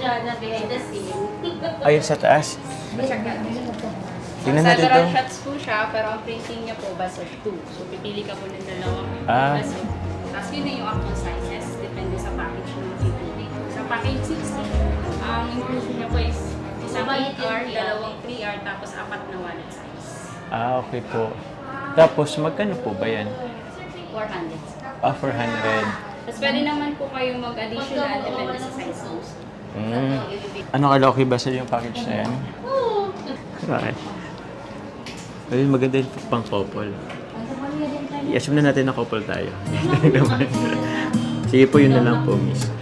Jana behind the scene. Ayun sa taas. Tingnan natin ito. Several shots po siya, pero ang printing niya po basta 2. So, pipili ka po ng dalawang baso. Tapos yun na yung actual sizes, depende sa package ng pipili. Sa package 60, ang inclusion niya po is isang 8R, dalawang 3R, tapos 4 na wallet size. Okay po. Tapos, magkano po ba yan? 400. 400. Tapos pwede naman po kayo mag-additional, depende sa size mo. Ano kalaki ba sa yung package na yan? Right. Ayun, maganda yung pang couple. I-assume na natin na couple tayo. Sige po, yun na lang po, miss.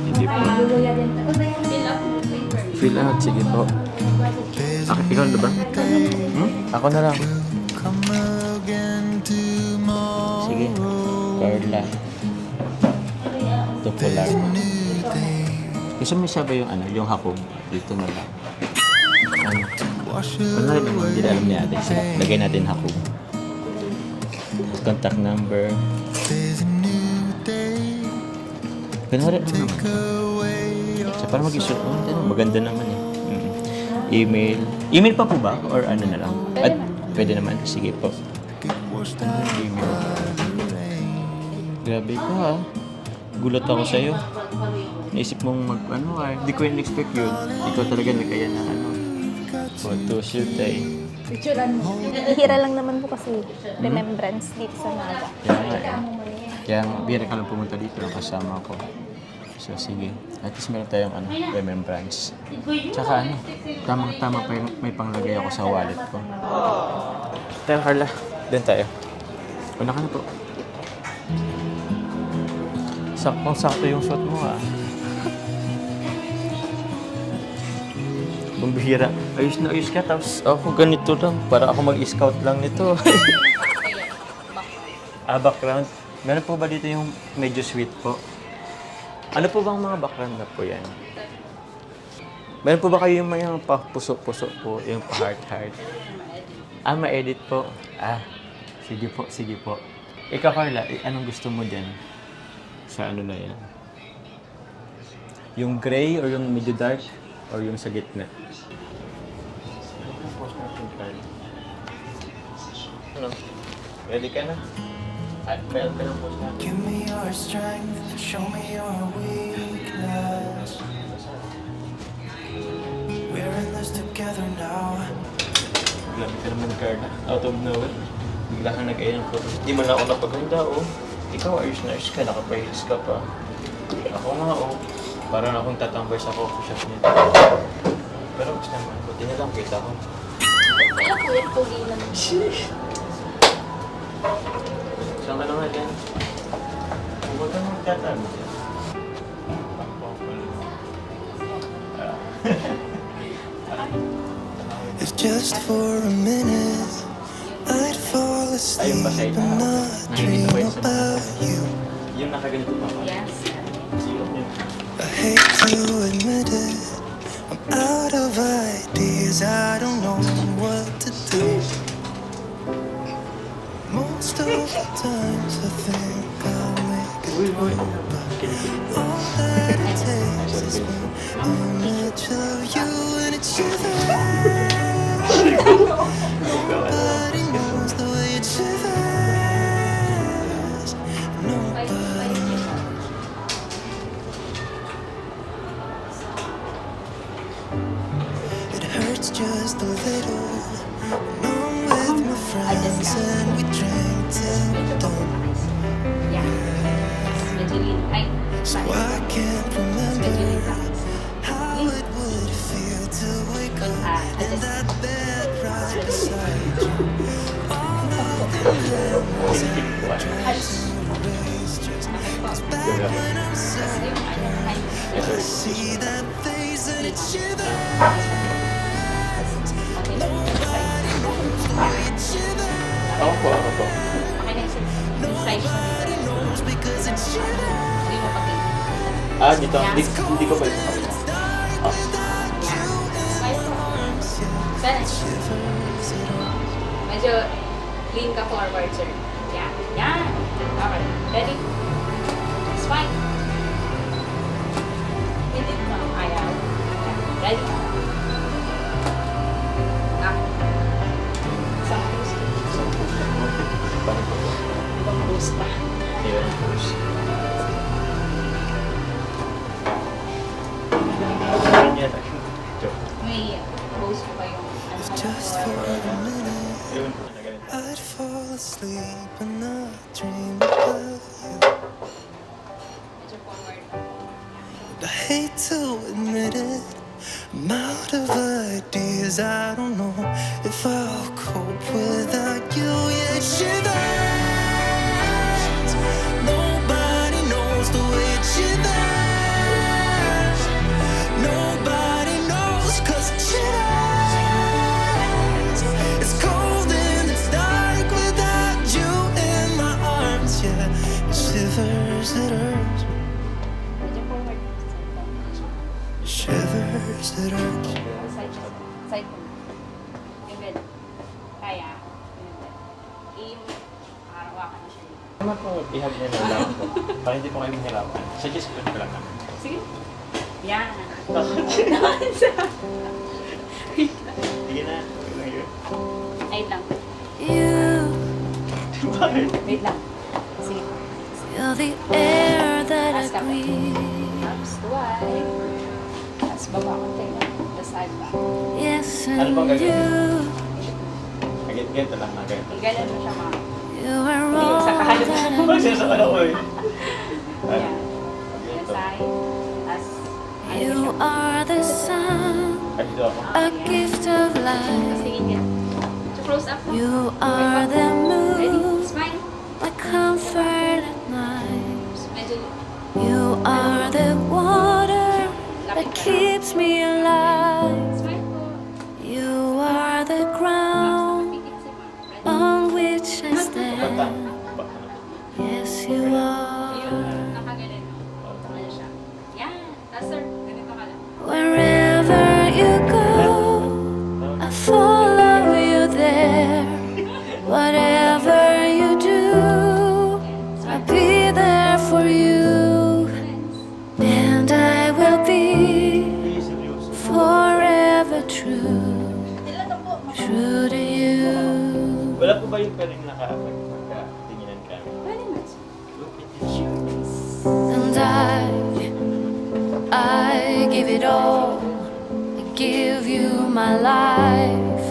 Hindi po. Fill out, sige po. Ikaw na ba? Ako na lang. Sige. Carla. Ito po lang. Gusto mo siya ba yung yung hakog? Dito na lang. Ano rin naman, hindi alam niya ate. Lagay natin hakog. Contact number. Ganun rin naman. So, para mag-isot mo, maganda naman eh. Email. Email pa po ba? Or ano na lang? At pwede naman. Sige po. Email. Grabe ka ha. Gulat ako sa'yo. Naisip mong hindi ko in-expect yun. Ikaw talaga nagkaya na photo shoot eh. Hihira lang naman po kasi remembrance dito sa Naga. Kaya bira ka lang pumunta dito ng kasama ko. So sige, at least meron tayong remembrance. Tsaka tamang-tama pa may panglagay ako sa wallet ko. Tayo Carla, doon tayo. Una ka na po. Saktong-sakto yung suot mo Bumbihira. Ayos na ayos ka, tapos ako ganito lang. Para ako mag-scout lang nito. Background. Meron po ba dito yung medyo sweet po? Ano po bang mga background na po yan? Meron po ba kayo yung mga puso-puso po? Yung heart-heart? Ma-edit po. Sige po, sige po. Ikaw Carla, anong gusto mo dyan? Sa ano na yan? Yung gray or yung medyo dark? Or yung sa gitna? Ano? Ready ka na? Meron ka ng post na. Give me your strength, show me your weakness. We're in this together now. Grabe ka naman, Carla. Out of nowhere. Bigla kang nag-aya ng photo. Di mo na ako napaganda, Ikaw, ayos na ayos ka. Naka-praise ka pa. Ako nga, Parang akong tatambay sa coffee shop nito. Pero gusto naman, buti na lang kita ko. Kaya pulit-pugi lang. Saan ka naman yan? Huwag kang magtatabi dyan. If just for a minute I'd fall asleep and not dream about you. Yung nakaganito pa ba? Yes. I hate to admit it, I'm out of ideas, I don't know what to do. Most of the times I think I'll make it through, but all that it takes is one image of you and it shivers. Nobody knows the way it shivers. Nobody knows. It hurts just a little. I'm with my friends and we drink till dawn. So I can't remember how it would feel to wake up in that bed right beside you. All of the memories I erase just comes back when I'm sad. I see that face and it shivers. Nobody knows the way it shivers. Nobody knows because it shivers. Dito. Hindi ko pa ito kapit. Medyo lean ka forward, sir. Yan. Yan. Okay. Ready? It's fine. Edit mo. Ayan. for a minute, I'd fall asleep and not dream about you. Medyo forward. I hate to admit it, I'm out of ideas. I don't know if I'll cope without you. Yeah, it shivers. Nobody knows the way it shivers. Nobody knows 'cause it shivers. It's cold and it's dark without you in my arms. Yeah, it shivers, it hurts. Medyo forward. Shivers, it hurts. Side. Side mo. Yung bed. Kaya. Araw-araw na siya. Naman po, ihag niya na lang po. Para hindi po kayo mahirapan. Suggest ko lang naman. Sige. Yan. Sige na. Wait lang. You Wait lang. Sige. feel the air that I Taas ka pa. breathe. Tapos tuway. Tapos baba ko tayo lang. Tapos side ba? Yes, Ano and bang gagawin? you, Ganito lang na ganito. Igalan mo siya mga. you are all Sa kahalog. that I Magsasaka na ko eh. Yan. Yan side. Tapos You are the sun, Ay, dito ako. a gift of Tapos light. tingin yan. So close up mo. You are the Ready? moon, Smile. my comfort at night. Medyo You are the water that keeps me alive. smile po. You are the ground Pikit si ma'am. Ready? on which I Bata. stand. Yes, you are. Ayun, nakaganon. Tama na siya. Yan. Tapos sir, ganito ka lang. Wherever you go, I follow you there. Whatever you do, I'll be there for you. And I will be forever true. True to you. Wala po ba yung pwedeng naka-tinginan ka? Pwede man. Look at the shoes. And I give it all. I give you my life.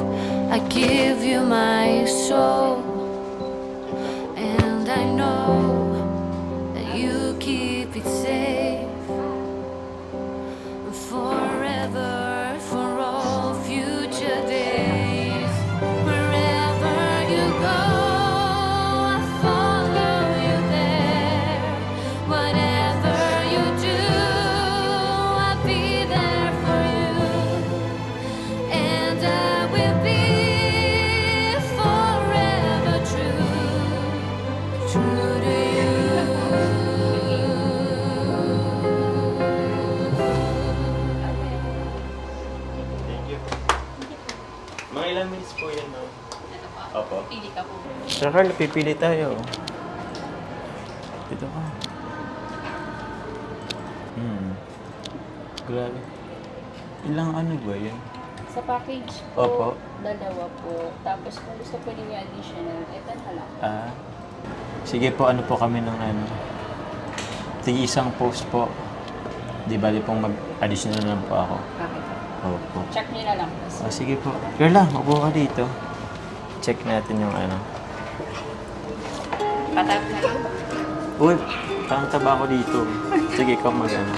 I give you my soul. And I know that you keep it safe forever, for all future days. Wherever you go, I follow you there. Whatever you do, I'll be there for you. And I will be forever true, true to you. Thank you. Mga ilang minutes po yan, ma'am? Ito po. Opo. Pili ka po. Sir Carl, pipili tayo. Dito ka. Grabe. Ilang ano ba yan? Sa package po, Opo. dalawa po. Tapos kung gusto po ninyo additional, ito na lang. Ah. Sige po, ano po kami ng ano? Tigi isang post po. Di bali pong mag-additional lang po ako. Okay. Opo. Check nyo na lang. Ah, sige po. Carla, upo ka dito. Check natin yung ano. Patap na lang. Uy, parang taba ako dito. Sige, ikaw mag ano.